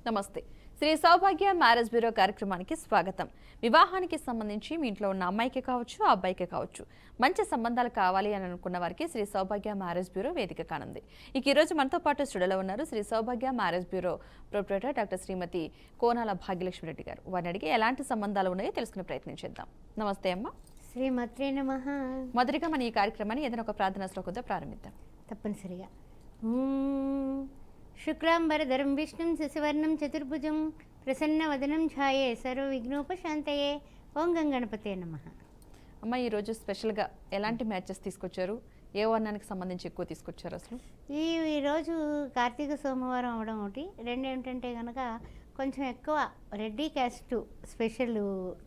నమస్తే. శ్రీ సౌభాగ్య marriage bureau కార్యక్రమానికి స్వాగతం. వివాహానికి సంబంధించి మీ ఇంట్లో ఉన్న అమ్మాయికి కావచ్చు, అబ్బాయికి కావచ్చు, మంచి సంబంధాలు కావాలి అని అనుకున్న వారికి శ్రీ సౌభాగ్య మ్యారేజ్ బ్యూరో వేదిక కానుంది. ఈ రోజు మనతో పాటు స్టూడియోలో ఉన్నారు శ్రీ సౌభాగ్య మ్యారేజ్ బ్యూరో ప్రొప్రైటర్ డాక్టర్ శ్రీమతి కోనాల భాగ్యలక్ష్మి రెడ్డి గారు. వారిని అడిగి ఎలాంటి సంబంధాలు ఉన్నాయో తెలుసుకునే ప్రయత్నం చేద్దాం. నమస్తే అమ్మ. శ్రీమాత్రే నమః. మొదటిగా మన ఈ కార్యక్రమాన్ని ఏదైనా ఒక ప్రార్థనా శ్లోకంతో ప్రారంభిద్దాం. తప్పనిసరిగా. శుక్లాంబరధరం విష్ణుం శశివర్ణం చతుర్భుజం ప్రసన్నవదనం ఛాయే సర్వవిఘ్నోపశాంతయే. ఓం గణపతే నమః. అమ్మ, ఈరోజు స్పెషల్గా ఎలాంటి మ్యాచెస్ తీసుకొచ్చారు? ఏ వర్ణానికి సంబంధించి ఎక్కువ తీసుకొచ్చారు అసలు? ఈరోజు కార్తీక సోమవారం అవడం ఒకటి, రెండు ఏంటంటే కనుక కొంచెం ఎక్కువ రెడ్డి క్యాస్ట్ స్పెషల్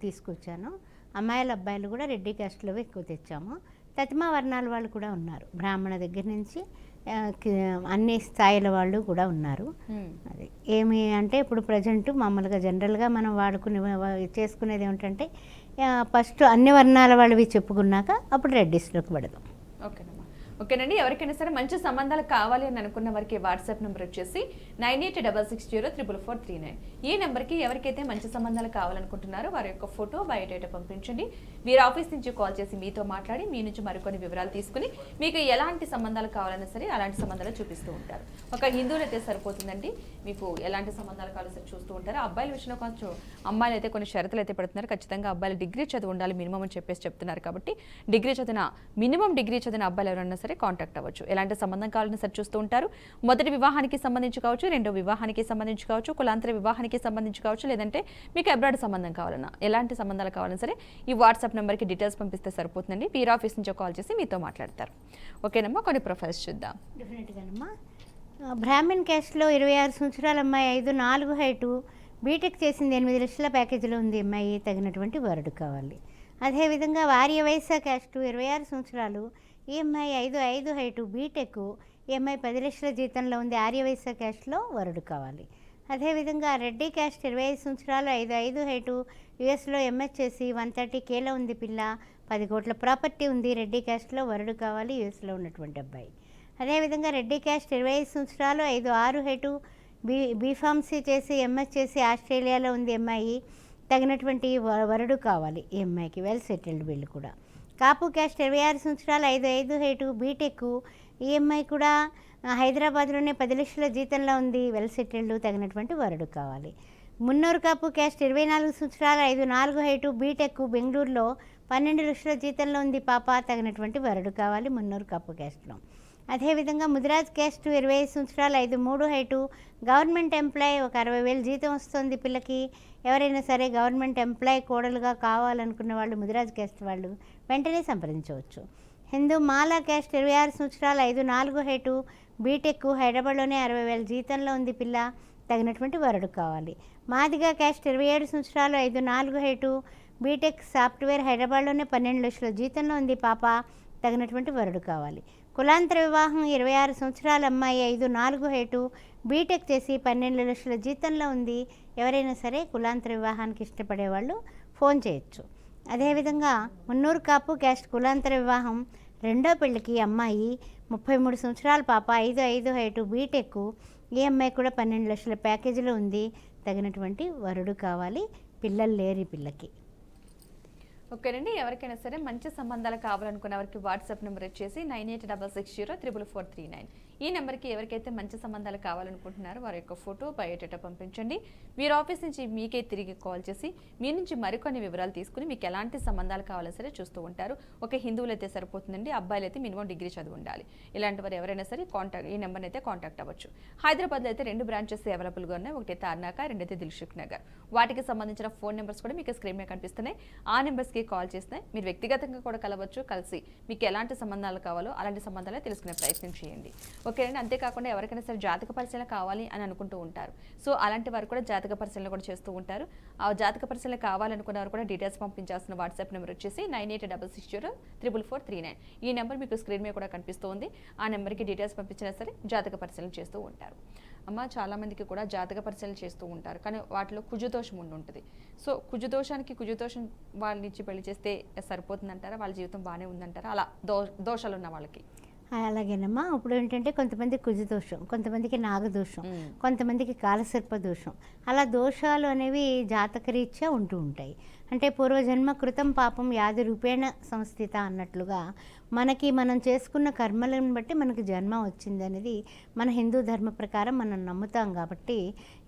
తీసుకొచ్చాను. అమ్మాయిలు అబ్బాయిలు కూడా రెడ్డి క్యాస్ట్లో ఎక్కువ తెచ్చాము. తతిమా వర్ణాల వాళ్ళు కూడా ఉన్నారు, బ్రాహ్మణ దగ్గర నుంచి అన్ని స్థాయిల వాళ్ళు కూడా ఉన్నారు. అది ఏమి అంటే ఇప్పుడు ప్రజెంట్ మామూలుగా జనరల్గా మనం చేసుకునేది ఏమిటంటే ఫస్ట్ అన్ని వర్ణాల వాళ్ళవి చెప్పుకున్నాక అప్పుడు రెడ్డిస్లోకి పడదాం. ఓకేనండి. ఎవరికైనా సరే మంచి సంబంధాలు కావాలి అని అనుకున్న వారికి వాట్సాప్ నెంబర్ వచ్చేసి 9866044439. ఈ నెంబర్కి ఎవరికైతే మంచి సంబంధాలు కావాలనుకుంటున్నారో వారి యొక్క ఫోటో బయోడేటా పంపించండి. వీరి ఆఫీస్ నుంచి కాల్ చేసి మీతో మాట్లాడి మీ నుంచి మరికొన్ని వివరాలు తీసుకుని మీకు ఎలాంటి సంబంధాలు కావాలన్నా సరే అలాంటి సంబంధాలు చూపిస్తూ ఉంటారు. ఒక హిందువులు అయితే సరిపోతుందండి, మీకు ఎలాంటి సంబంధాలు కావాలో సరే చూస్తూ ఉంటారు. అబ్బాయిల విషయంలో కొంచెం అమ్మాయిలు అయితే కొన్ని షరతులు అయితే పెడుతున్నారు. ఖచ్చితంగా అబ్బాయిలు డిగ్రీ చదువు ఉండాలి మినిమం అని చెప్పేసి చెప్తున్నారు. కాబట్టి మినిమం డిగ్రీ చదివిన అబ్బాయిలు ఎవరైనా సరే కాంటాక్ట్ అవ్వచ్చు. ఎలాంటి సంబంధం కావాలని సరి చూస్తూ ఉంటారు. మొదటి వివాహానికి సంబంధించి కావచ్చు, రెండో వివాహానికి సంబంధించి కావచ్చు, కులాంతర వివాహానికి సంబంధించి కావచ్చు, లేదంటే మీకు అబ్రాడ్ సంబంధం కావాలన్నా ఎలాంటి సంబంధాలు కావాలన్నా సరే ఈ వాట్సాప్ నెంబర్కి డీటెయిల్స్ పంపిస్తే సరిపోతుందండి. వీర్ ఆఫీస్ నుంచి కాల్ చేసి మీతో మాట్లాడతారు. ఓకేనమ్మా, కొన్ని ప్రొఫైల్స్ చూద్దాం. డెఫినెట్గానమ్మా. బ్రాహ్మణ్ క్యాస్ట్లో 26 సంవత్సరాల అమ్మాయి, 5'4" హైటు, బీటెక్ చేసింది, 8 లక్షల ప్యాకేజీలో ఉంది అమ్మాయి, తగినటువంటి వరుడు కావాలి. అదేవిధంగా వార్య వైశ్య క్యాస్ట్ 26 సంవత్సరాలు, ఈ అమ్మాయి 5'5" హైటు, బీటెక్, ఈ అమ్మాయి 10 లక్షల జీతంలో ఉంది, ఆర్యవైశ్య క్యాస్ట్లో వరుడు కావాలి. అదేవిధంగా రెడ్డి క్యాస్ట్ 25 సంవత్సరాలు, 5'5" హైటు, యుఎస్లో ఎంఎస్ చేసి 130Kలో ఉంది పిల్ల, 10 కోట్ల ప్రాపర్టీ ఉంది, రెడ్డి క్యాస్ట్లో వరుడు కావాలి, యుఎస్లో ఉన్నటువంటి అబ్బాయి. అదేవిధంగా రెడ్డి క్యాస్ట్ 25 సంవత్సరాలు, 5'6" హైటు, బీఫార్మసీ చేసి ఎంఎస్ చేసి ఆస్ట్రేలియాలో ఉంది అమ్మాయి, తగినటువంటి వరుడు కావాలి ఈ అమ్మాయికి, వెల్ సెటిల్డ్ వీళ్ళు కూడా. కాపు క్యాస్ట్ 26 సంవత్సరాలు, 5'5" హైటు, బీటెక్, ఈ అమ్మాయి కూడా హైదరాబాద్లోనే 10 లక్షల జీతంలో ఉంది, వెల్ సెటిల్డ్, తగినటువంటి వరుడు కావాలి. మున్నూరు కాపు క్యాస్ట్ 24 సంవత్సరాలు, 5'4" హైటు, బీటెక్, బెంగళూరులో 12 లక్షల జీతంలో ఉంది పాప, తగినటువంటి వరుడు కావాలి మున్నూరు కాపు క్యాస్ట్లో. అదేవిధంగా ముదిరాజ్ క్యాస్ట్ 25 సంవత్సరాలు, 5'3" హైటు, గవర్నమెంట్ ఎంప్లాయీ, ఒక 60,000 జీతం వస్తుంది పిల్లకి. ఎవరైనా సరే గవర్నమెంట్ ఎంప్లాయీ కోడలుగా కావాలనుకున్న వాళ్ళు ముదిరాజ్ క్యాస్ట్ వాళ్ళు వెంటనే సంప్రదించవచ్చు. హిందూ మాలా క్యాస్ట్ 26 సంవత్సరాలు, 5'4" హైటు, బీటెక్, హైదరాబాద్లోనే 60,000 జీతంలో ఉంది పిల్ల, తగినటువంటి వరుడు కావాలి. మాదిగా క్యాస్ట్ 27 సంవత్సరాలు, 5'4" హైటు, బీటెక్, సాఫ్ట్వేర్, హైదరాబాద్లోనే 12 లక్షల జీతంలో ఉంది పాప, తగినటువంటి వరుడు కావాలి. కులాంతర వివాహం 26 సంవత్సరాల అమ్మాయి, 5'4" హైటు, బీటెక్ చేసి 12 లక్షల జీతంలో ఉంది. ఎవరైనా సరే కులాంతర వివాహానికి ఇష్టపడేవాళ్ళు ఫోన్ చేయొచ్చు. అదేవిధంగా మున్నూరు కాపు క్యాస్ట్ కులాంతర వివాహం, రెండో పెళ్ళికి అమ్మాయి 33 సంవత్సరాల పాప, 5'5" హైటు, బీటెక్, ఈ అమ్మాయి కూడా 12 లక్షల ప్యాకేజీలో ఉంది, తగినటువంటి వరుడు కావాలి. పిల్లలు లేరు ఈ పిల్లకి. ఓకేనండి. ఎవరికైనా సరే మంచి సంబంధాలు కావాలనుకున్న వారికి వాట్సాప్ నెంబర్ వచ్చేసి 9866044439. ఈ నెంబర్కి ఎవరికైతే మంచి సంబంధాలు కావాలనుకుంటున్నారో వారి యొక్క ఫోటో బయోడేటా పంపించండి. వీరి ఆఫీస్ నుంచి మీకే తిరిగి కాల్ చేసి మీ నుంచి మరికొన్ని వివరాలు తీసుకుని మీకు ఎలాంటి సంబంధాలు కావాలో సరే చూస్తూ ఉంటారు. ఒక హిందువులు అయితే సరిపోతుందండి, అబ్బాయిలు అయితే మినిమం డిగ్రీ చదువు ఉండాలి. ఇలాంటి వారు ఎవరైనా సరే ఈ నెంబర్ని అయితే కాంటాక్ట్ అవ్వచ్చు. హైదరాబాద్లో అయితే 2 బ్రాంచెస్ అవైలబుల్గా ఉన్నాయి. ఒకటి తార్నాక, రెండైతే దిల్సుఖ్ నగర్. వాటికి సంబంధించిన ఫోన్ నెంబర్స్ కూడా మీకు స్క్రీన్ మీద కనిపిస్తున్నాయి. ఆ నెంబర్స్కి కాల్ చేస్తే మీరు వ్యక్తిగతంగా కూడా కలవచ్చు. కలిసి మీకు ఎలాంటి సంబంధాలు కావాలో అలాంటి సంబంధాలే తెలుసుకునే ప్రయత్నం చేయండి. ఓకేనండి. అంతేకాకుండా ఎవరికైనా సరే జాతక పరిశీలన కావాలి అని అనుకుంటూ ఉంటారు. సో అలాంటి వారు కూడా జాతక పరిశీలన కూడా చేస్తూ ఉంటారు. ఆ జాతక పరిశీలన కావాలనుకున్న వారు కూడా డీటెయిల్స్ పంపించాల్సిన వాట్సాప్ నెంబర్ వచ్చేసి 9866044439. ఈ నెంబర్ మీకు స్క్రీన్ మీద కూడా కనిపిస్తుంది. ఆ నెంబర్కి డీటెయిల్స్ పంపించినా సరే జాతక పరిశీలన చేస్తూ ఉంటారు. అమ్మ, చాలామందికి కూడా జాతక పరిశీలన చేస్తూ ఉంటారు, కానీ వాటిలో కుజదోషం ఉంటుంది. సో కుజదోషం వాళ్ళ నుంచి పెళ్లి చేస్తే సరిపోతుందంటారా? వాళ్ళ జీవితం బాగానే ఉందంటారా? అలా దోషాలు ఉన్న వాళ్ళకి అలాగేనమ్మా. ఇప్పుడు ఏంటంటే కొంతమంది కుజ దోషం, కొంతమందికి నాగదోషం, కొంతమందికి కాలసర్ప దోషం. అలా దోషాలు అనేవి జాతకరీత్యా ఉంటూ ఉంటాయి. అంటే పూర్వజన్మ కృతం పాపం యాది రూపేణ సంస్థిత అన్నట్లుగా మనకి మనం చేసుకున్న కర్మలను బట్టి మనకి జన్మ వచ్చింది అనేది మన హిందూ ధర్మ ప్రకారం మనం నమ్ముతాం. కాబట్టి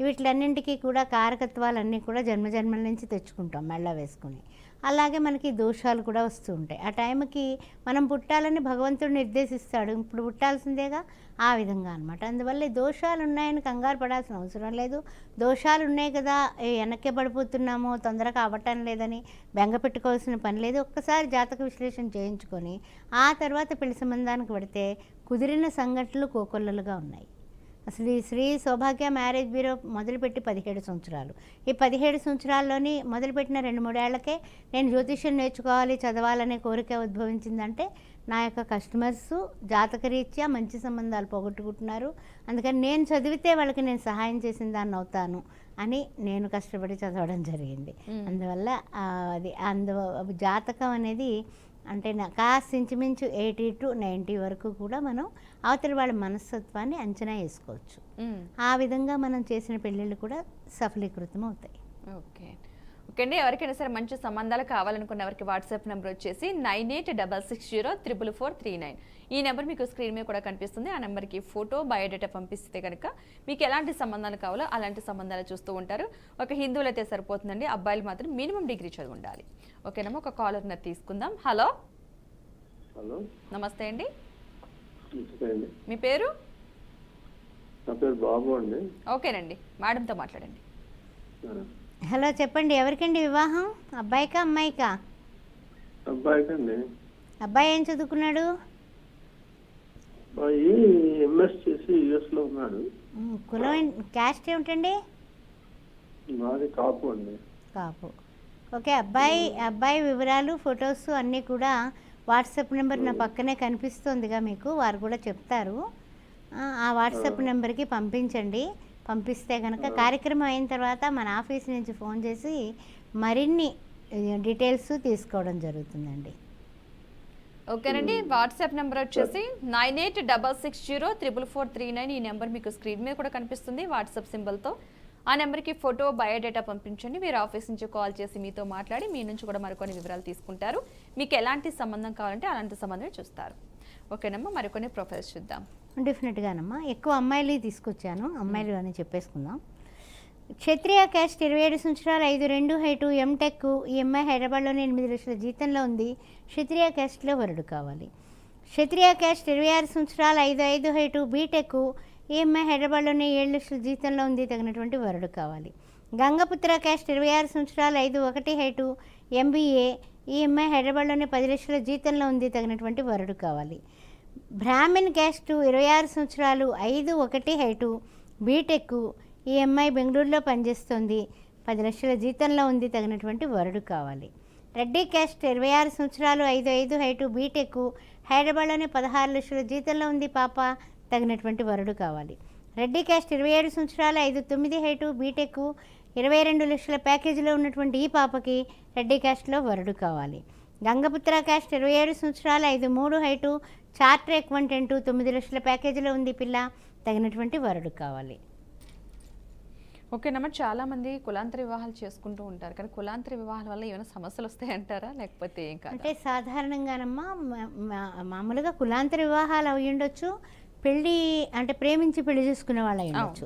వీటిలన్నింటికీ కూడా కారకత్వాలన్నీ కూడా జన్మజన్మల నుంచి తెచ్చుకుంటాం మెళ్ళ వేసుకుని. అలాగే మనకి దోషాలు కూడా వస్తూ ఉంటాయి. ఆ టైంకి మనం పుట్టాలని భగవంతుడు నిర్దేశిస్తాడు, ఇప్పుడు పుట్టాల్సిందేగా, ఆ విధంగా అనమాట. అందువల్ల ఈ దోషాలు ఉన్నాయని కంగారు పడాల్సిన అవసరం లేదు. దోషాలు ఉన్నాయి కదా, వెనక్కే పడిపోతున్నాము, తొందరగా అవ్వటం లేదని బెంగ పెట్టుకోవాల్సిన పని లేదు. ఒక్కసారి జాతక విశ్లేషణ చేయించుకొని ఆ తర్వాత పెళ్లి సంబంధానికి పడితే కుదిరిన సంఘటనలు కోకొల్లలుగా ఉన్నాయి. అసలు ఈ శ్రీ సౌభాగ్య మ్యారేజ్ బ్యూరో మొదలుపెట్టి 17 సంవత్సరాలు. ఈ 17 సంవత్సరాల్లోని మొదలుపెట్టిన 2-3 ఏళ్లకే నేను జ్యోతిష్యం నేర్చుకోవాలి, చదవాలనే కోరిక ఉద్భవించిందంటే నా యొక్క కస్టమర్స్ జాతకరీత్యా మంచి సంబంధాలు పోగొట్టుకుంటున్నారు. అందుకని నేను చదివితే వాళ్ళకి నేను సహాయం చేసిన దాన్ని అవుతాను అని నేను కష్టపడి చదవడం జరిగింది. అందువల్ల జాతకం అనేది అంటే కాస్త ఇంచుమించు 80 to 90 వరకు కూడా మనం అవతలి వాళ్ళ మనస్తత్వాన్ని అంచనా వేసుకోవచ్చు. ఆ విధంగా మనం చేసిన పెళ్ళిళ్ళు కూడా సఫలీకృతం అవుతాయి. ఓకే ఓకే అండి. ఎవరికైనా సరే మంచి సంబంధాలు కావాలనుకున్న వారికి వాట్సాప్ నెంబర్ వచ్చేసి 9866044439. ఈ నెంబర్ మీకు స్క్రీన్ మీద కూడా కనిపిస్తుంది. ఆ నెంబర్కి ఫోటో బయోడేటా పంపిస్తే కనుక మీకు ఎలాంటి సంబంధాలు కావాలో అలాంటి సంబంధాలు చూస్తూ ఉంటారు. ఒక హిందువులు అయితే సరిపోతుందండి, అబ్బాయిలు మాత్రం మినిమం డిగ్రీ చదివి ఉండాలి. ఓకేనమ్మా, ఒక కాలర్ని తీసుకుందాం. హలో హలో, నమస్తే అండి. అండి మీ పేరు? నా పేరు బాబు అండి. ఓకేనండి, మేడంతో మాట్లాడండి. హలో, చెప్పండి. ఎవరికండి వివాహం? అబ్బాయికా అమ్మాయికా? అబ్బాయికండి. అబ్బాయి ఏం చదువుకున్నాడు? అబ్బాయి ఎంఎస్ చేసి యుఎస్ లో ఉన్నాడు. కులం క్యాస్ట్ ఏమిటండి? మాది కాపు అండి. కాపు. ఓకే. అబ్బాయి వివరాలు, ఫొటోస్ అన్నీ కూడా వాట్సాప్ నెంబర్ నా పక్కనే కనిపిస్తుందిగా మీకు, వారు కూడా చెప్తారు. ఆ వాట్సాప్ నెంబర్కి పంపించండి. పంపిస్తే కనుక కార్యక్రమం అయిన తర్వాత మన ఆఫీస్ నుంచి ఫోన్ చేసి మరిన్ని డీటెయిల్స్ తీసుకోవడం జరుగుతుందండి. ఓకేనండి, వాట్సాప్ నెంబర్ వచ్చేసి 9866044439. ఈ నెంబర్ మీకు స్క్రీన్ మీద కూడా కనిపిస్తుంది వాట్సాప్ సింబల్తో. ఆ నెంబర్కి ఫోటో బయోడేటా పంపించండి. మీరు ఆఫీస్ నుంచి కాల్ చేసి మీతో మాట్లాడి మీ నుంచి కూడా మరికొన్ని వివరాలు తీసుకుంటారు. మీకు ఎలాంటి సంబంధం కావాలంటే అలాంటి సంబంధమే చూస్తారు. ఓకేనమ్మా, మరికొన్ని ప్రొఫైల్స్ చూద్దాం. డెఫినెట్గానమ్మా. ఎక్కువ అమ్మాయిలు తీసుకొచ్చాను, అమ్మాయిలు అని చెప్పేసుకుందాం. క్షత్రియ క్యాస్ట్ 27 సంవత్సరాలు, 5'2" హైటు, ఎంటెక్. ఈ అమ్మాయి హైదరాబాద్లోనే 8 లక్షల జీతంలో ఉంది. క్షత్రియ క్యాస్ట్లో వరుడు కావాలి. క్షత్రియ క్యాస్ట్ 26 సంవత్సరాలు, 5'5" హైటు, బీటెక్. ఈ అమ్మాయి హైదరాబాద్లోనే 7 లక్షల జీతంలో ఉంది. తగినటువంటి వరుడు కావాలి. గంగపుత్ర క్యాస్ట్ 26 సంవత్సరాలు, 5'1" హైటు, MBA. ఈ అమ్మాయి హైదరాబాద్లోనే 10 లక్షల జీతంలో ఉంది. తగినటువంటి వరుడు కావాలి. బ్రాహ్మణ్ క్యాస్ట్ 26 సంవత్సరాలు, 5'1" హైటు, బీటెక్. ఈ అమ్మాయి బెంగళూరులో పనిచేస్తుంది. 10 లక్షల జీతంలో ఉంది. తగినటువంటి వరుడు కావాలి. రెడ్డి క్యాస్ట్ 26 సంవత్సరాలు, 5'5" హైటు, బీటెక్. హైదరాబాద్లోనే 16 లక్షల జీతంలో ఉంది పాప. తగినటువంటి వరుడు కావాలి. రెడ్డి క్యాస్ట్ 27 సంవత్సరాలు, 5'9" హైటు, బీటెక్. 22 లక్షల ప్యాకేజీలో ఉన్నటువంటి ఈ పాపకి రెడ్డి క్యాస్ట్లో వరుడు కావాలి. గంగపుత్ర క్యాస్ట్ 27 సంవత్సరాలు, 5'3" హైటు, చార్టర్ అకౌంటెంట్. 9 లక్షల ప్యాకేజీలో ఉంది పిల్ల. తగినటువంటి వరుడు కావాలి. ఓకేనమ్మా, చాలా మంది కులాంతర వివాహాలు చేసుకుంటూ ఉంటారు, కానీ కులాంతర వివాహాల వల్ల ఏమైనా సమస్యలు వస్తాయంటారా, లేకపోతే ఏం కాదు? అంటే సాధారణంగానమ్మా మామూలుగా కులాంతర వివాహాలు అవి ఉండొచ్చు. పెళ్ళి అంటే ప్రేమించి పెళ్లి చేసుకునే వాళ్ళు అయి ఉండొచ్చు.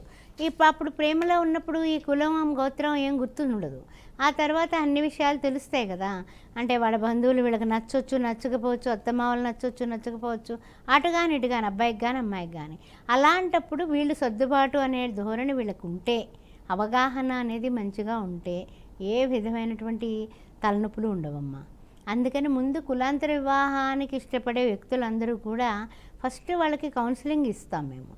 అప్పుడు ప్రేమలో ఉన్నప్పుడు ఈ కులం గోత్రం ఏం గుర్తుండదు. ఆ తర్వాత అన్ని విషయాలు తెలుస్తాయి కదా. అంటే వాళ్ళ బంధువులు వీళ్ళకి నచ్చొచ్చు, నచ్చకపోవచ్చు, అత్తమామలు నచ్చొచ్చు, నచ్చకపోవచ్చు, అటు కానీ ఇటు కానీ, అబ్బాయికి కానీ అమ్మాయికి కానీ. అలాంటప్పుడు వీళ్ళు సర్దుబాటు అనే ధోరణి వీళ్ళకు ఉంటే, అవగాహన అనేది మంచిగా ఉంటే ఏ విధమైనటువంటి తలనొప్పులు ఉండవమ్మా. అందుకని ముందు కులాంతర వివాహానికి ఇష్టపడే వ్యక్తులందరూ కూడా ఫస్ట్ వాళ్ళకి కౌన్సిలింగ్ ఇస్తాం మేము.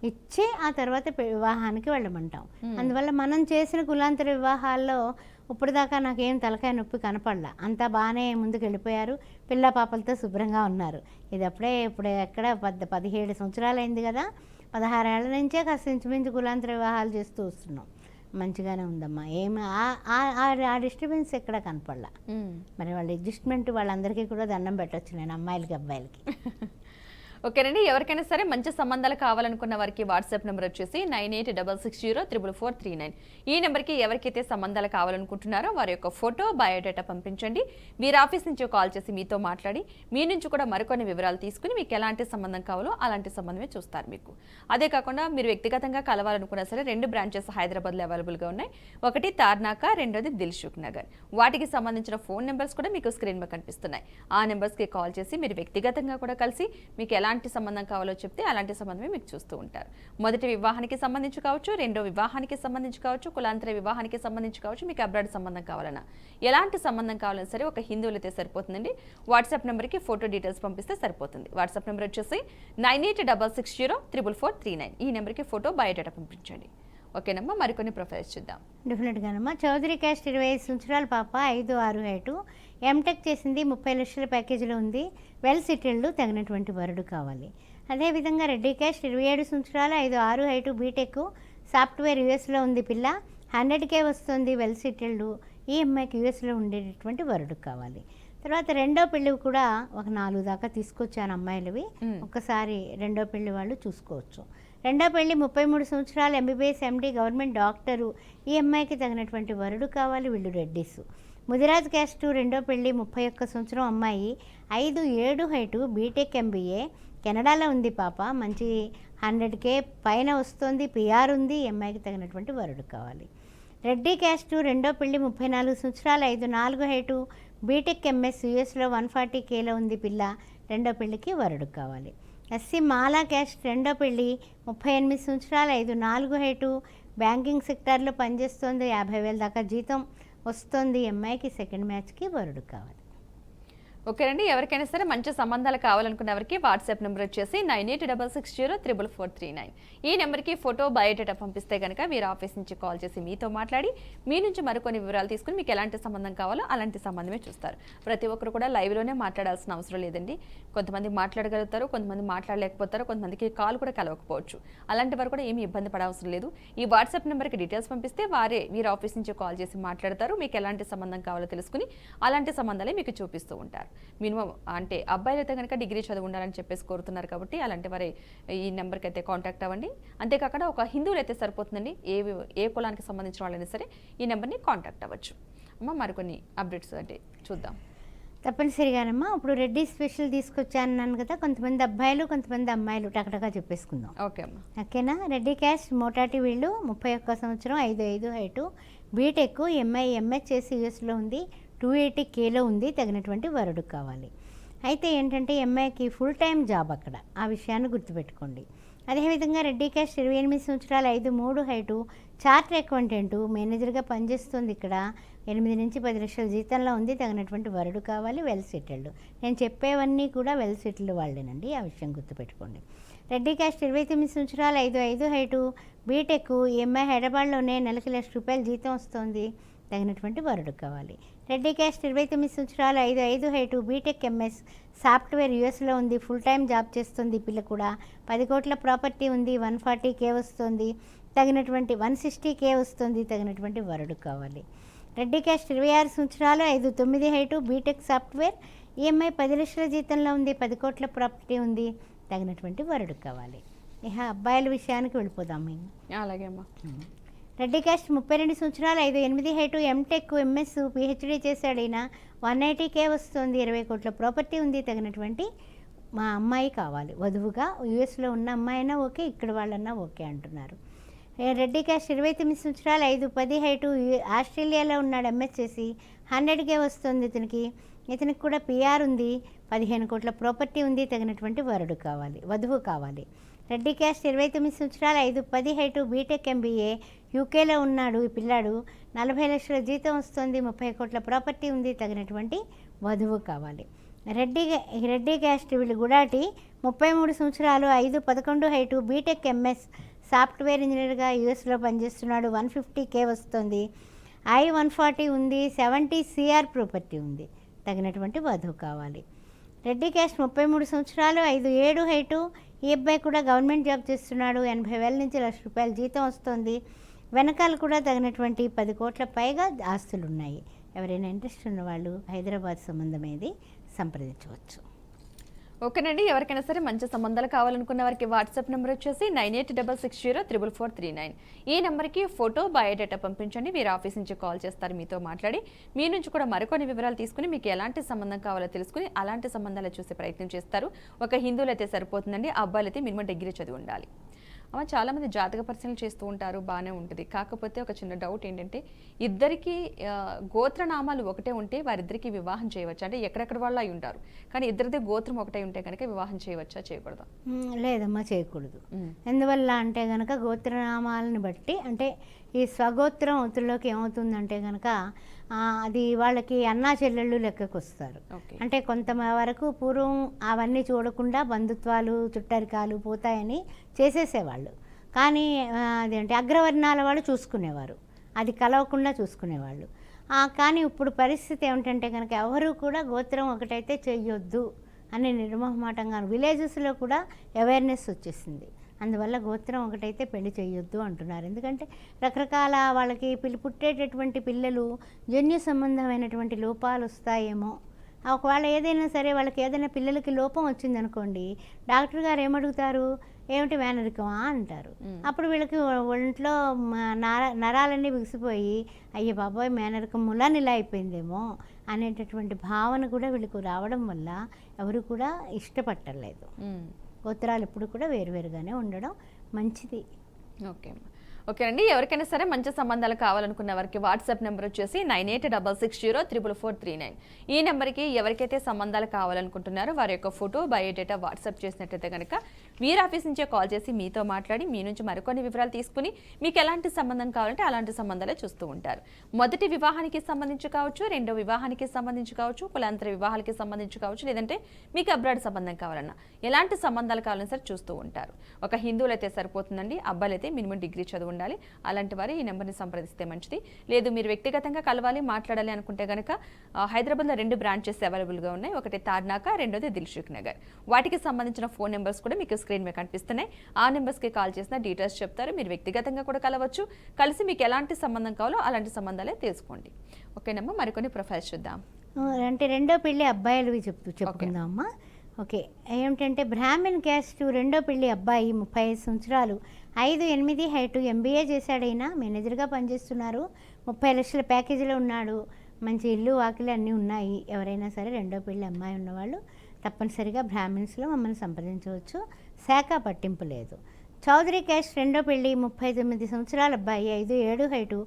ఇచ్చి ఆ తర్వాత వివాహానికి వెళ్ళమంటాం. అందువల్ల మనం చేసిన కులాంతర వివాహాల్లో ఇప్పుడు దాకా నాకేం తలకాయ నొప్పి కనపడలా. అంతా బాగానే ముందుకు వెళ్ళిపోయారు, పిల్ల పాపలతో శుభ్రంగా ఉన్నారు. ఇది ఇప్పుడు ఎక్కడ 17 సంవత్సరాలు అయింది కదా, 16 ఏళ్ల నుంచే కాస్త ఇంచుమించు కులాంతర వివాహాలు చేస్తూ వస్తున్నాం. మంచిగానే ఉందమ్మా. ఏమి ఆ డిస్టర్బెన్స్ ఎక్కడ కనపడలా. మరి వాళ్ళ అడ్జస్ట్మెంట్ వాళ్ళందరికీ కూడా దండం పెట్టచ్చు నేను, అమ్మాయిలకి అబ్బాయిలకి. ఓకేనండి, ఎవరికైనా సరే మంచి సంబంధాలు కావాలనుకున్న వారికి వాట్సాప్ నెంబర్ వచ్చేసి 9866030439. ఈ నెంబర్కి ఎవరికైతే సంబంధాలు కావాలనుకుంటున్నారో వారి యొక్క ఫోటో, బయోడేటా పంపించండి. మీరు ఆఫీస్ నుంచి కాల్ చేసి మీతో మాట్లాడి మీ నుంచి కూడా మరికొన్ని వివరాలు తీసుకుని మీకు ఎలాంటి సంబంధం కావాలో అలాంటి సంబంధమే చూస్తారు మీకు. అదే కాకుండా మీరు వ్యక్తిగతంగా కలవాలనుకున్నా సరే 2 బ్రాంచెస్ హైదరాబాద్లో అవైలబుల్గా ఉన్నాయి. ఒకటి తార్నాక, రెండోది దిల్సుఖ్ నగర్. వాటికి సంబంధించిన ఫోన్ నెంబర్స్ కూడా మీకు స్క్రీన్ మీద కనిపిస్తున్నాయి. ఆ నెంబర్స్కి కాల్ చేసి మీరు వ్యక్తిగతంగా కూడా కలిసి మీకు ఎలాంటి సంబంధం కావాలో చెప్తే అలాంటి సంబంధమే మీకు చూస్తూ ఉంటారు. మొదటి వివాహానికి సంబంధించి కావచ్చు, రెండో వివాహానికి సంబంధించి కావచ్చు, కులాంతర వివాహానికి సంబంధించి కావచ్చు, మీకు అబ్రాడ్ సంబంధం కావాలన్నా ఎలాంటి సంబంధం కావాలన్నా సరే ఒక హిందువులైతే సరిపోతుందండి. వాట్సాప్ నెంబర్కి ఫోటో డీటెయిల్స్ పంపిస్తే సరిపోతుంది. వాట్సాప్ నెంబర్ వచ్చేసి 9866040439. ఈ నెంబర్కి ఫోటో, బయోడేటా పంపించండి. ఓకేనమ్మా, మరికొన్ని ప్రొఫైల్స్ చూద్దాం. డెఫినెట్గానమ్మా. చౌదరి క్యాస్ట్ 25 సంవత్సరాల పాప, 5'6" హైటు, ఎంటెక్ చేసింది, 30 లక్షల ప్యాకేజీలో ఉంది, వెల్ సెటిల్డ్, తగినటువంటి వరుడు కావాలి. అదేవిధంగా రెడ్డి క్యాస్ట్ 27 సంవత్సరాలు, 5'6" హైటు, బీటెక్, సాఫ్ట్వేర్ యూఎస్లో ఉంది పిల్ల, 100K వస్తుంది, వెల్ సెటిల్డ్. ఈ అమ్మాయికి యూఎస్లో ఉండేటటువంటి వరుడు కావాలి. తర్వాత రెండో పెళ్ళి కూడా ఒక 4 దాకా తీసుకొచ్చాను అమ్మాయిలవి. ఒక్కసారి రెండో పెళ్లి వాళ్ళు చూసుకోవచ్చు. రెండో పెళ్లి 33 సంవత్సరాలు, ఎంబీబీఎస్, ఎండి, గవర్నమెంట్ డాక్టరు. ఈ అమ్మాయికి తగినటువంటి వరుడు కావాలి. వీళ్ళు రెడ్డిస్. ముదిరాజ్ క్యాస్ట్ రెండో పెళ్లి 31 సంవత్సరం అమ్మాయి, 5'7" హైటు, బీటెక్, ఎంబీఏ, కెనడాలో ఉంది పాప, మంచి 100K పైన వస్తుంది, పిఆర్ ఉంది. ఈ అమ్మాయికి తగినటువంటి వరుడు కావాలి. రెడ్డి క్యాస్ట్ రెండో పెళ్లి 34 సంవత్సరాలు, 5'4" హైటు, బీటెక్, ఎంఎస్, యూఎస్లో 140Kలో ఉంది పిల్ల. రెండో పెళ్లికి వరుడు కావాలి. ఎస్సీ మాలా క్యాస్ట్ రెండో పెళ్లి 38 సంవత్సరాలు, 5'4" హైటు, బ్యాంకింగ్ సెక్టార్లో పనిచేస్తుంది, 50,000 దాకా జీతం వస్తుంది. అమ్మాయికి సెకండ్ మ్యాచ్కి వరుడు కావాలి. ఓకేనండి, ఎవరికైనా సరే మంచి సంబంధాలు కావాలనుకున్న ఎవరికి వాట్సాప్ నెంబర్ వచ్చేసి 9866040439. ఈ నెంబర్కి ఫోటో, బయోడేటా పంపిస్తే కనుక మీరు ఆఫీస్ నుంచి కాల్ చేసి మీతో మాట్లాడి మీ నుంచి మరికొన్ని వివరాలు తీసుకుని మీకు ఎలాంటి సంబంధం కావాలో అలాంటి సంబంధమే చూస్తారు. ప్రతి ఒక్కరు కూడా లైవ్లోనే మాట్లాడాల్సిన అవసరం లేదండి. కొంతమంది మాట్లాడగలుగుతారు, కొంతమంది మాట్లాడలేకపోతారు, కొంతమందికి కాల్ కూడా కలవకపోవచ్చు. అలాంటి వారు కూడా ఏమీ ఇబ్బంది పడవసరం లేదు. ఈ వాట్సాప్ నెంబర్కి డీటెయిల్స్ పంపిస్తే వారే మీరు ఆఫీస్ నుంచి కాల్ చేసి మాట్లాడతారు. మీకు ఎలాంటి సంబంధం కావాలో తెలుసుకుని అలాంటి సంబంధాలే మీకు చూపిస్తూ ఉంటారు. మినిమం అంటే అబ్బాయిలు అయితే కనుక డిగ్రీ చదువు ఉండాలని చెప్పేసి కోరుతున్నారు కాబట్టి అలాంటి వారి ఈ నెంబర్కి అయితే కాంటాక్ట్ అవ్వండి. అంతేకాకుండా ఒక హిందువులు అయితే సరిపోతుందండి. ఏ కులానికి సంబంధించిన వాళ్ళైనా సరే ఈ నెంబర్ని కాంటాక్ట్ అవ్వచ్చు. అమ్మ, మరికొన్ని అప్డేట్స్ అంటే చూద్దాం. తప్పనిసరిగానమ్మా. ఇప్పుడు రెడ్డి స్పెషల్ తీసుకొచ్చాను కదా, కొంతమంది అబ్బాయిలు, కొంతమంది అమ్మాయిలు, టకటగా చెప్పేసుకుందాం. ఓకే అమ్మా. ఓకేనా. రెడ్డి క్యాస్ట్ మోటాటి వీళ్ళు 31 సంవత్సరం, 5'5" హైటు, బీటెక్, ఎంఐ, ఎంఎస్ చేసి యూఎస్లో ఉంది, 280Kలో ఉంది, తగినటువంటి వరుడు కావాలి. అయితే ఏంటంటే ఎంఐకి ఫుల్ టైం జాబ్ అక్కడ, ఆ విషయాన్ని గుర్తుపెట్టుకోండి. అదేవిధంగా రెడ్డి క్యాస్ట్ 28 సంవత్సరాలు, 5'3" హైటు, చార్టర్ అకౌంటెంట్, మేనేజర్గా పనిచేస్తుంది ఇక్కడ, 8 నుంచి 10 లక్షల జీతంలో ఉంది, తగినటువంటి వరుడు కావాలి, వెల్ సెటిల్డ్. నేను చెప్పేవన్నీ కూడా వెల్ సెటిల్డ్ వాళ్ళేనండి, ఆ విషయం గుర్తుపెట్టుకోండి. రెడ్డి క్యాస్ట్ 29 సంవత్సరాలు, 5'5" హైటు, బీటెక్, ఎంఐ, హైదరాబాద్లోనే, నెలకి ₹1,00,000 జీతం వస్తుంది, తగినటువంటి వరుడు కావాలి. రెడ్డి క్యాస్ట్ 29 సంవత్సరాలు, 5'5" హైటు, బీటెక్, ఎంఎస్, సాఫ్ట్వేర్, యూఎస్లో ఉంది, ఫుల్ టైం జాబ్ చేస్తుంది పిల్ల కూడా, 10 కోట్ల ప్రాపర్టీ ఉంది, 140K వస్తుంది, తగినటువంటి 160K వస్తుంది, తగినటువంటి వరుడు కావాలి. రెడ్డి క్యాస్ట్ 26 సంవత్సరాలు, 5'9" హైటు, బీటెక్, సాఫ్ట్వేర్, ఈఎంఐ, 10 లక్షల జీతంలో ఉంది, 10 కోట్ల ప్రాపర్టీ ఉంది, తగినటువంటి వరుడు కావాలి. ఇక అబ్బాయిల విషయానికి వెళ్ళిపోదాం మేము. అలాగే అమ్మా. రెడ్డి క్యాస్ట్ 32 సంవత్సరాలు, 5'8" హైటు, ఎంటెక్, ఎంఎస్, పిహెచ్డీ చేశాడు ఈయన, 180K వస్తుంది, 20 కోట్ల ప్రాపర్టీ ఉంది, తగినటువంటి మా అమ్మాయి కావాలి వధువుగా. యూఎస్లో ఉన్న అమ్మాయి అయినా ఓకే, ఇక్కడ వాళ్ళన్నా ఓకే అంటున్నారు. రెడ్డి క్యాస్ట్ 29 సంవత్సరాలు, 5'10" హైటు, ఆస్ట్రేలియాలో ఉన్నాడు, ఎంఎస్ చేసి, 100K వస్తుంది ఇతనికి. ఇతనికి కూడా పిఆర్ ఉంది, 15 కోట్ల ప్రాపర్టీ ఉంది, తగినటువంటి వరుడు కావాలి, వధువు కావాలి. రెడ్డి క్యాస్ట్ 29 సంవత్సరాలు, 5'10" హైటు, బీటెక్, ఎంబీఏ, యూకేలో ఉన్నాడు ఈ పిల్లాడు, 40 లక్షల జీతం వస్తుంది, 30 కోట్ల ప్రాపర్టీ ఉంది, తగినటువంటి వధువు కావాలి. రెడ్డి క్యాస్ట్ వీళ్ళు గుడాటి 33 సంవత్సరాలు, 5'11" హైటు, బీటెక్, ఎంఎస్, సాఫ్ట్వేర్ ఇంజనీర్గా యూఎస్లో పనిచేస్తున్నాడు, 150K వస్తుంది, I-140 ఉంది, 70 CR ప్రాపర్టీ ఉంది, తగినటువంటి వధువు కావాలి. రెడ్డి క్యాస్ట్ 33 సంవత్సరాలు, 5'7" హైటు, ఈ అబ్బాయి కూడా గవర్నమెంట్ జాబ్ చేస్తున్నాడు, 80,000 నుంచి ₹1,00,000 జీతం వస్తుంది, వెనకాల కూడా తగినటువంటి 10 కోట్ల పైగా ఆస్తులు ఉన్నాయి. ఎవరైనా ఇంట్రెస్ట్ ఉన్న వాళ్ళు హైదరాబాద్ సంబంధమేది సంప్రదించవచ్చు. ఓకేనండి, ఎవరికైనా సరే మంచి సంబంధాలు కావాలనుకున్న వారికి వాట్సాప్ నెంబర్ వచ్చేసి 9866044439. ఈ నెంబర్కి ఫోటో బయోడేటా పంపించండి. వీరు ఆఫీస్ నుంచి కాల్ చేస్తారు, మీతో మాట్లాడి మీ నుంచి కూడా మరికొన్ని వివరాలు తీసుకుని మీకు ఎలాంటి సంబంధం కావాలో తెలుసుకుని అలాంటి సంబంధాలు చూసే ప్రయత్నం చేస్తారు. ఒక హిందువులు అయితే సరిపోతుందండి, అబ్బాయిలు అయితే మినిమం డిగ్రీ చదివి ఉండాలి. అమ్మ చాలామంది జాతక పరిశీలన చేస్తూ ఉంటారు, బాగానే ఉంటుంది. కాకపోతే ఒక చిన్న డౌట్ ఏంటంటే ఇద్దరికి గోత్రనామాలు ఒకటే ఉంటే వారిద్దరికి వివాహం చేయవచ్చు, అంటే ఎక్కడెక్కడ వాళ్ళు అయి ఉంటారు, కానీ ఇద్దరిది గోత్రం ఒకటే ఉంటే కనుక వివాహం చేయవచ్చా చేయకూడదా? లేదమ్మా, చేయకూడదు. ఎందువల్ల అంటే కనుక గోత్రనామాలను బట్టి, అంటే ఈ స్వగోత్రం అవతుల్లోకి ఏమవుతుందంటే కనుక అది వాళ్ళకి అన్నా చెల్లెళ్ళు లెక్కకు వస్తారు. అంటే కొంత వరకు పూర్వం అవన్నీ చూడకుండా బంధుత్వాలు చుట్టరికాలు పోతాయని చేసేసేవాళ్ళు. కానీ అదేంటి అగ్రవర్ణాల వాళ్ళు చూసుకునేవారు, అది కలవకుండా చూసుకునేవాళ్ళు. కానీ ఇప్పుడు పరిస్థితి ఏమిటంటే కనుక ఎవరు కూడా గోత్రం ఒకటైతే చెయ్యొద్దు అని నిర్మోహమాటంగా విలేజెస్లో కూడా అవేర్నెస్ వచ్చేసింది. అందువల్ల గోత్రం ఒకటైతే పెళ్లి చేయొద్దు అంటున్నారు. ఎందుకంటే రకరకాల వాళ్ళకి పుట్టేటటువంటి పిల్లలు జన్యు సంబంధమైనటువంటి లోపాలు వస్తాయేమో. ఒకవేళ ఏదైనా సరే వాళ్ళకి ఏదైనా పిల్లలకి లోపం వచ్చిందనుకోండి, డాక్టర్ గారు ఏమడుగుతారు, ఏమిటి మేనరికమా అంటారు. అప్పుడు వీళ్ళకి ఒంట్లో నరాలన్నీ బిగిసిపోయి అయ్యే బాబోయ్ మేనరికం మూలాన్ని ఇలా అయిపోయిందేమో అనేటటువంటి భావన కూడా వీళ్ళకు రావడం వల్ల ఎవరు కూడా ఇష్టపట్టలేదు. గోత్రాలు ఎప్పుడు కూడా వేరువేరుగానే ఉండడం మంచిది. ఓకేనండి, ఎవరికైనా సరే మంచి సంబంధాలు కావాలనుకున్న వారికి వాట్సాప్ నెంబర్ వచ్చేసి 9866044439. ఈ నెంబర్కి ఎవరికైతే సంబంధాలు కావాలనుకుంటున్నారో వారి యొక్క ఫోటో బయోడేటా వాట్సాప్ చేసినట్టయితే కనుక వీరు ఆఫీస్ నుంచే కాల్ చేసి మీతో మాట్లాడి మీ నుంచి మరికొన్ని వివరాలు తీసుకుని మీకు ఎలాంటి సంబంధం కావాలంటే అలాంటి సంబంధాలే చూస్తూ ఉంటారు. మొదటి వివాహానికి సంబంధించి కావచ్చు, రెండో వివాహానికి సంబంధించి కావచ్చు, కులాంతర వివాహాలకి సంబంధించి కావచ్చు, లేదంటే మీకు అబ్రాడ్ సంబంధం కావాలన్నా ఎలాంటి సంబంధాలు కావాలని సరే చూస్తూ ఉంటారు. ఒక హిందువులు అయితే సరిపోతుందండి, అబ్బాయిలు అయితే మినిమం డిగ్రీ చదువు ఉండాలి. అలాంటి వారు ఈ నెంబర్ని సంప్రదిస్తే మంచిది. లేదు మీరు వ్యక్తిగతంగా కలవాలి మాట్లాడాలి అనుకుంటే కనుక హైదరాబాద్లో 2 బ్రాంచెస్ అవైలబుల్గా ఉన్నాయి. ఒకటి తార్నాక, రెండోది దిల్సుఖ్ నగర్. వాటికి సంబంధించిన ఫోన్ నెంబర్స్ కూడా మీకు స్క్రీన్ మీద కనిపిస్తున్నాయి. ఆ నెంబర్స్కి కాల్ చేసిన డీటెయిల్స్ చెప్తారు. మీరు వ్యక్తిగతంగా కూడా కలవచ్చు. కలిసి మీకు ఎలాంటి సంబంధం కావాలో అలాంటి సంబంధాలే తెలుసుకోండి. ఓకేనమ్మా, మరికొన్ని ప్రొఫైల్స్ చూద్దాం. అంటే రెండో పెళ్ళి అబ్బాయిలు చెప్పుకుందాం అమ్మా. ఓకే, ఏమిటంటే బ్రాహ్మణ్ క్యాస్ట్ రెండో పెళ్ళి అబ్బాయి 35 సంవత్సరాలు, 5'8" హైటు, MBA చేశాడైనా, మేనేజర్గా పనిచేస్తున్నారు, 30 లక్షల ప్యాకేజీలో ఉన్నాడు, మంచి ఇల్లు వాకిలి అన్నీ ఉన్నాయి. ఎవరైనా సరే రెండో పెళ్ళి అమ్మాయి ఉన్నవాళ్ళు తప్పనిసరిగా బ్రాహ్మిన్స్లో మమ్మల్ని సంప్రదించవచ్చు. శాఖ పట్టింపు లేదు. చౌదరి క్యాస్ట్ రెండో పెళ్ళి 39 సంవత్సరాల అబ్బాయి, 5'7" హైటు,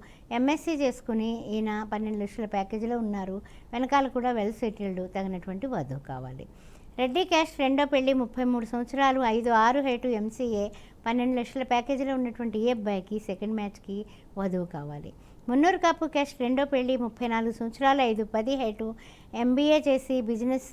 MSc చేసుకుని ఈయన 12 లక్షల ప్యాకేజీలో ఉన్నారు. వెనకాల కూడా వెల్ సెటిల్డ్, తగినటువంటి వధువు కావాలి. రెడ్డి క్యాస్ట్ రెండో పెళ్ళి 33 సంవత్సరాలు, 5'6" హైటు, MCA, 12 లక్షల ప్యాకేజీలో ఉన్నటువంటి ఈ అబ్బాయికి సెకండ్ మ్యాచ్కి వధువు కావాలి. మున్నూరు కాపు క్యాస్ట్ రెండో పెళ్ళి 34 సంవత్సరాలు, 5'10" హైటు, MBA చేసి బిజినెస్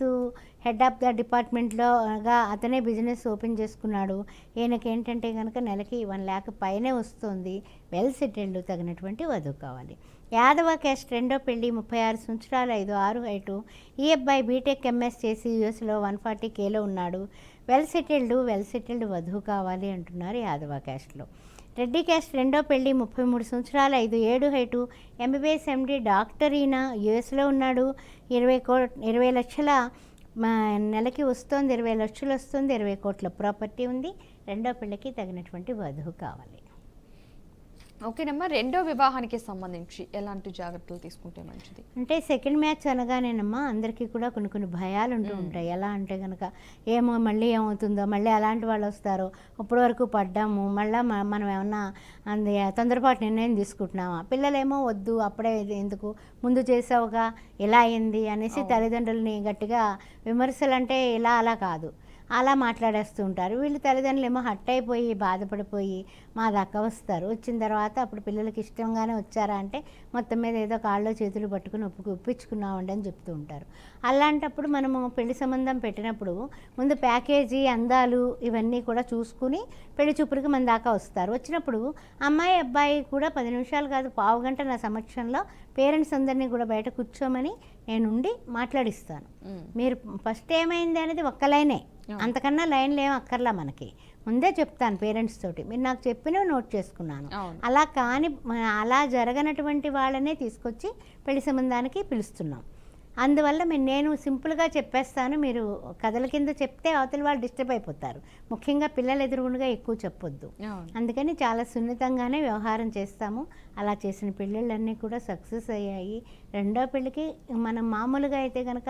హెడ్ ఆఫ్ ద డిపార్ట్మెంట్లోగా అతనే బిజినెస్ ఓపెన్ చేసుకున్నాడు. ఈయనకి ఏంటంటే కనుక నెలకి 1 lakh పైనే వస్తుంది. వెల్ సెటిల్డ్, తగినటువంటి వధువు కావాలి. యాదవ క్యాస్ట్ రెండో పెళ్ళి 36 సంవత్సరాలు, 5'6" హైటు, ఈ అబ్బాయి బీటెక్ MS చేసి యూఎస్లో 140Kలో ఉన్నాడు. వెల్ సెటిల్డ్ వధువు కావాలి అంటున్నారు యాదవ క్యాస్ట్లో. రెడ్డి క్యాస్ట్ రెండో పెళ్ళి 33 సంవత్సరాలు, 5'7" హైటు, MBBS MD, డాక్టర్, ఈయన యూఎస్లో ఉన్నాడు. 20 లక్షల నెలకి వస్తుంది, 20 లక్షలు వస్తుంది, 20 కోట్ల ప్రాపర్టీ ఉంది. రెండో పెళ్ళికి తగినటువంటి వధువు కావాలి. ఓకేనమ్మా, రెండో వివాహానికి సంబంధించి ఎలాంటి జాగ్రత్తలు తీసుకుంటే మంచిది? అంటే సెకండ్ మ్యాచ్ అనగానేనమ్మా అందరికీ కూడా కొన్ని భయాలు ఉంటూ ఉంటాయి. ఎలా అంటే కనుక ఏమో మళ్ళీ ఏమవుతుందో, మళ్ళీ అలాంటి వాళ్ళు వస్తారో, ఇప్పటి వరకు పడ్డాము, మళ్ళీ మనం ఏమన్నా తొందరపాటు నిర్ణయం తీసుకుంటున్నామా, పిల్లలేమో వద్దు అప్పుడే ఎందుకు ముందు చేసావుగా ఇలా అయింది అనేసి తల్లిదండ్రులని గట్టిగా విమర్శలు, అంటే ఇలా అలా కాదు అలా మాట్లాడేస్తూ ఉంటారు. వీళ్ళు తల్లిదండ్రులు ఏమో హట్ అయిపోయి బాధపడిపోయి మా దాకా వస్తారు. వచ్చిన తర్వాత అప్పుడు పిల్లలకి ఇష్టంగానే వచ్చారా అంటే మొత్తం మీద ఏదో కాళ్ళలో చేతులు పట్టుకుని ఒప్పించుకున్నామండి అని చెప్తూ ఉంటారు. అలాంటప్పుడు మనము పెళ్లి సంబంధం పెట్టినప్పుడు ముందు ప్యాకేజీ, అందాలు ఇవన్నీ కూడా చూసుకుని పెళ్లి చూపురికి మన దాకా వస్తారు. వచ్చినప్పుడు అమ్మాయి అబ్బాయి కూడా 10 నిమిషాలు కాదు, పావు గంట నా సమక్షంలో పేరెంట్స్ అందరినీ కూడా బయట కూర్చోమని నేనుండి మాట్లాడిస్తాను. మీరు ఫస్ట్ ఏమైంది అనేది ఒక్క లైనే, అంతకన్నా లైన్లు ఏం అక్కర్లా మనకి. ముందే చెప్తాను పేరెంట్స్ తోటి, మీరు నాకు చెప్పినవి నోట్ చేసుకున్నాను. అలా జరగనటువంటి వాళ్ళనే తీసుకొచ్చి పెళ్లి సంబంధానికి పిలుస్తున్నాం. అందువల్ల నేను సింపుల్గా చెప్పేస్తాను, మీరు కథల కింద చెప్తే అవతల వాళ్ళు డిస్టర్బ్ అయిపోతారు. ముఖ్యంగా పిల్లలు ఎదురుగుండగా ఎక్కువ చెప్పొద్దు. అందుకని చాలా సున్నితంగానే వ్యవహారం చేస్తాము. అలా చేసిన పెళ్ళిళ్ళన్నీ కూడా సక్సెస్ అయ్యాయి. రెండో పెళ్ళికి మనం మామూలుగా అయితే కనుక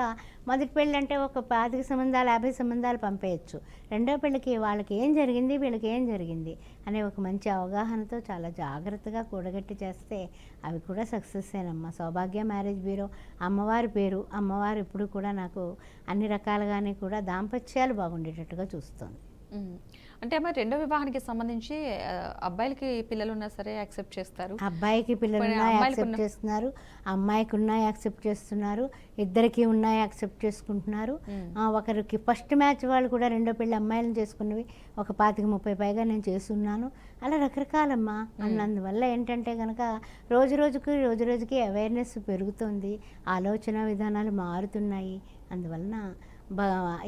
మొదటి పెళ్ళి అంటే ఒక 25 సంబంధాలు 50 సంబంధాలు పంపేయచ్చు. రెండో పెళ్ళికి వాళ్ళకి ఏం జరిగింది, వీళ్ళకి ఏం జరిగింది అనే ఒక మంచి అవగాహనతో చాలా జాగ్రత్తగా కూడగట్టి చేస్తే అవి కూడా సక్సెస్ అయినమ్మా. సౌభాగ్య మ్యారేజ్ బ్యూరో అమ్మవారి పేరు, అమ్మవారు ఎప్పుడు కూడా నాకు అన్ని రకాలుగానే కూడా దాంపత్యాలు బాగుండేటట్టుగా చూస్తుంది. అంటే అమ్మ రెండో వివాహానికి సంబంధించి అబ్బాయిలకి పిల్లలు ఉన్నా సరే యాక్సెప్ట్ చేస్తారు, అబ్బాయికి పిల్లలు ఉన్నా యాక్సెప్ట్ చేస్తున్నారు, అమ్మాయికి ఉన్నా యాక్సెప్ట్ చేస్తున్నారు, ఇద్దరికి ఉన్నా యాక్సెప్ట్ చేసుకుంటున్నారు. ఒకరికి ఫస్ట్ మ్యాచ్ వాళ్ళు కూడా రెండో పెళ్ళి అమ్మాయిలను చేసుకున్నవి ఒక 25-30 పైగా నేను చేస్తున్నాను. అలా రకరకాలమ్మా. అందువల్ల ఏంటంటే కనుక రోజు రోజుకి అవేర్నెస్ పెరుగుతుంది, ఆలోచన విధానాలు మారుతున్నాయి. అందువలన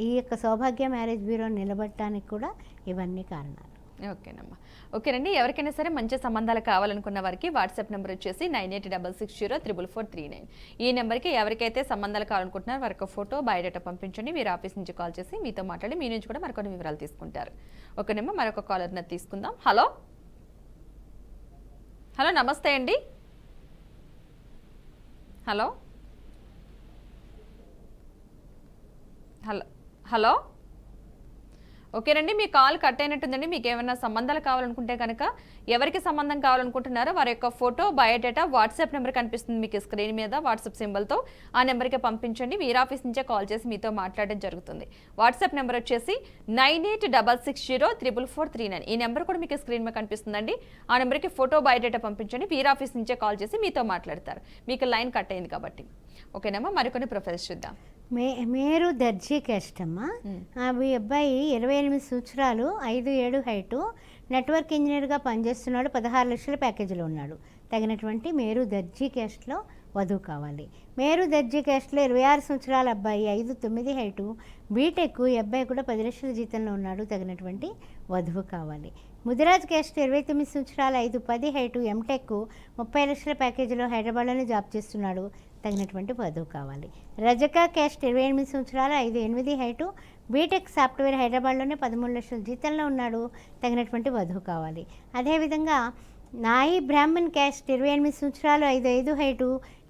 ఈ యొక్క సౌభాగ్య మ్యారేజ్ బ్యూరో నిలబడటానికి కూడా ఇవన్నీ కారణాలు. ఓకేనమ్మా. ఓకేనండి, ఎవరికైనా సరే మంచి సంబంధాలు కావాలనుకున్న వారికి వాట్సాప్ నెంబర్ వచ్చేసి 9866034439. ఈ నెంబర్కి ఎవరికైతే సంబంధాలు కావాలనుకుంటున్నారో వారికి ఫోటో బయోడేటా పంపించండి. మీరు ఆఫీస్ నుంచి కాల్ చేసి మీతో మాట్లాడి మీ నుంచి కూడా మరికొన్ని వివరాలు తీసుకుంటారు. ఓకేనమ్మా, మరొక కాలర్ని తీసుకుందాం. హలో హలో నమస్తే అండి. హలో హలో హలో ఓకేనండి, మీ కాల్ కట్ అయినట్టుందండి. మీకు ఏమైనా సంబంధాలు కావాలనుకుంటే కనుక ఎవరికి సంబంధం కావాలనుకుంటున్నారో వారి యొక్క ఫోటో బయోడేటా వాట్సాప్ నెంబర్ కనిపిస్తుంది మీకు స్క్రీన్ మీద వాట్సాప్ సింబల్తో, ఆ నెంబర్కి పంపించండి. మీరు ఆఫీస్ నుంచే కాల్ చేసి మీతో మాట్లాడడం జరుగుతుంది. వాట్సాప్ నెంబర్ వచ్చేసి 9866034439. ఈ నెంబర్ కూడా మీకు స్క్రీన్ మీద కనిపిస్తుందండి. ఆ నెంబర్కి ఫోటో బయోడేటా పంపించండి. మీరు ఆఫీస్ నుంచే కాల్ చేసి మీతో మాట్లాడతారు. మీకు లైన్ కట్ అయింది కాబట్టి. ఓకేనమ్మా, మరికొన్ని ప్రొఫైల్స్ చూద్దాం. మేరు దర్జీ క్యాస్ట్ అమ్మా. అవి అబ్బాయి 28 సంవత్సరాలు, 5'7" హైటు, నెట్వర్క్ ఇంజనీర్గా పనిచేస్తున్నాడు, 16 లక్షల ప్యాకేజీలో ఉన్నాడు. తగినటువంటి మేరు దర్జీ క్యాస్ట్లో వధువు కావాలి. మేరు దర్జీ క్యాస్ట్లో 26 సంవత్సరాల అబ్బాయి, 5'9" హైటు, బీటెక్, ఈ అబ్బాయి కూడా 10 లక్షల జీతంలో ఉన్నాడు. తగినటువంటి వధువు కావాలి. ముదిరాజ్ క్యాస్ట్ 29 సంవత్సరాలు, 5'10" హైటు, ఎంటెక్, 30 లక్షల ప్యాకేజీలో హైదరాబాద్లోనే జాబ్ చేస్తున్నాడు. తగినటువంటి వధువు కావాలి. రజకా క్యాస్ట్ 28 సంవత్సరాలు, 5'8" హైటు, బీటెక్ సాఫ్ట్వేర్, హైదరాబాద్లోనే 13 లక్షల జీతంలో ఉన్నాడు. తగినటువంటి వధువు కావాలి. అదేవిధంగా నాయి బ్రాహ్మణ్ క్యాస్ట్ 28 సంవత్సరాలు, 5'5" హైటు,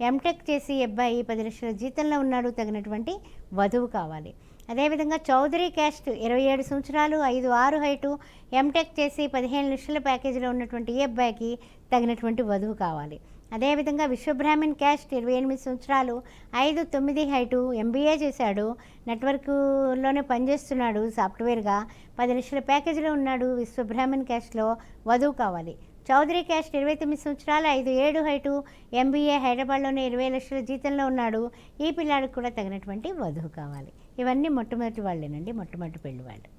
ఎంటెక్ చేసి అబ్బాయి 10 లక్షల జీతంలో ఉన్నాడు. తగినటువంటి వధువు కావాలి. అదేవిధంగా చౌదరి క్యాస్ట్ 27 సంవత్సరాలు, 5'6" హైటు, ఎంటెక్ చేసి 15 లక్షల ప్యాకేజీలో ఉన్నటువంటి ఈ అబ్బాయికి తగినటువంటి వధువు కావాలి. అదేవిధంగా విశ్వబ్రాహ్మణ్ క్యాస్ట్ 28 సంవత్సరాలు, 5'9" హైటు, ఎంబీఏ చేశాడు, నెట్వర్క్లోనే పనిచేస్తున్నాడు సాఫ్ట్వేర్గా, 10 లక్షల ప్యాకేజీలో ఉన్నాడు. విశ్వబ్రాహ్మణ్ క్యాస్ట్లో వధువు కావాలి. చౌదరి క్యాస్ట్ 29 సంవత్సరాలు, 5'7" హైటు, ఎంబీఏ, హైదరాబాద్లోనే 20 లక్షల జీతంలో ఉన్నాడు. ఈ పిల్లాడికి కూడా తగినటువంటి వధువు కావాలి. ఇవన్నీ మొట్టమొదటి వాళ్ళేనండి, మొట్టమొదటి పెళ్లి వాళ్ళు.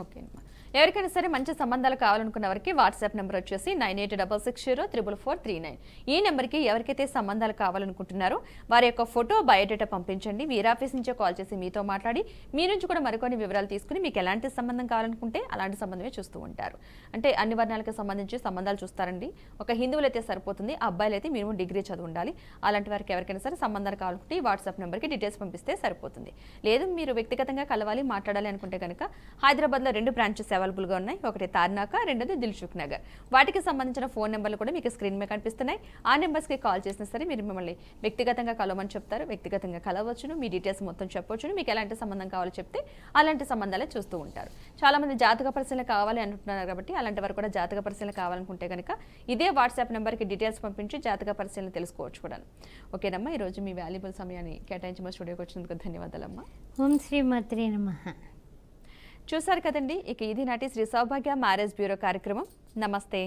ఓకే అమ్మా, ఎవరికైనా సరే మంచి సంబంధాలు కావాలనుకున్న వారికి వాట్సాప్ నెంబర్ వచ్చేసి 9866034439. ఈ నెంబర్కి ఎవరికైతే సంబంధాలు కావాలనుకుంటున్నారో వారి యొక్క ఫోటో బయోడేటా పంపించండి. వీరి ఆఫీస్ నుంచే కాల్ చేసి మీతో మాట్లాడి మీ నుంచి కూడా మరికొన్ని వివరాలు తీసుకుని మీకు ఎలాంటి సంబంధం కావాలనుకుంటే అలాంటి సంబంధమే చూస్తూ ఉంటారు. అంటే అన్ని వర్ణాలకు సంబంధించి సంబంధాలు చూస్తారండి. ఒక హిందువులు అయితే సరిపోతుంది, అబ్బాయిలు అయితే మినిమం డిగ్రీ చదువు ఉండాలి. అలాంటి వారికి ఎవరికైనా సరే సంబంధాలు కావాలనుకుంటే ఈ వాట్సాప్ నెంబర్కి డీటెయిల్స్ పంపిస్తే సరిపోతుంది. లేదు మీరు వ్యక్తిగతంగా కలవాలి, మాట్లాడాలి అనుకుంటే కనుక హైదరాబాద్లో 2 బ్రాంచెస్ అవైలబుల్గా ఉన్నాయి. ఒకటి తార్నాక, రెండోది దిల్సుఖ్ నగర్. వాటికి సంబంధించిన ఫోన్ నెంబర్లు కూడా మీకు స్క్రీన్ మీద కనిపిస్తున్నాయి. ఆ నెంబర్స్కి కాల్ చేసినా సరే మీరు మిమ్మల్ని వ్యక్తిగతంగా కలవమని చెప్తారు. వ్యక్తిగతంగా కలవచ్చును, మీ డీటెయిల్స్ మొత్తం చెప్పొచ్చును. మీకు ఎలాంటి సంబంధం కావాలో చెప్తే అలాంటి సంబంధాలే చూస్తూ ఉంటారు. చాలామంది జాతక పరిశీలన కావాలి అంటున్నారు కాబట్టి అలాంటి వారు కూడా జాతక పరిశీలన కావాలనుకుంటే కనుక ఇదే వాట్సాప్ నెంబర్కి డీటెయిల్స్ పంపించి జాతక పరిశీలన తెలుసుకోవచ్చు కూడా. ఓకేనమ్మా, ఈరోజు మీ వాల్యుబుల్ సమయాన్ని కేటాయించి మా స్టూడియోకి వచ్చినందుకు ధన్యవాదాలమ్మా. ఓం శ్రీ మాత్రే నమః. చూసారు కదండి, ఇక ఇది నాటి శ్రీ సౌభాగ్య మ్యారేజ్ బ్యూరో కార్యక్రమం. నమస్తే.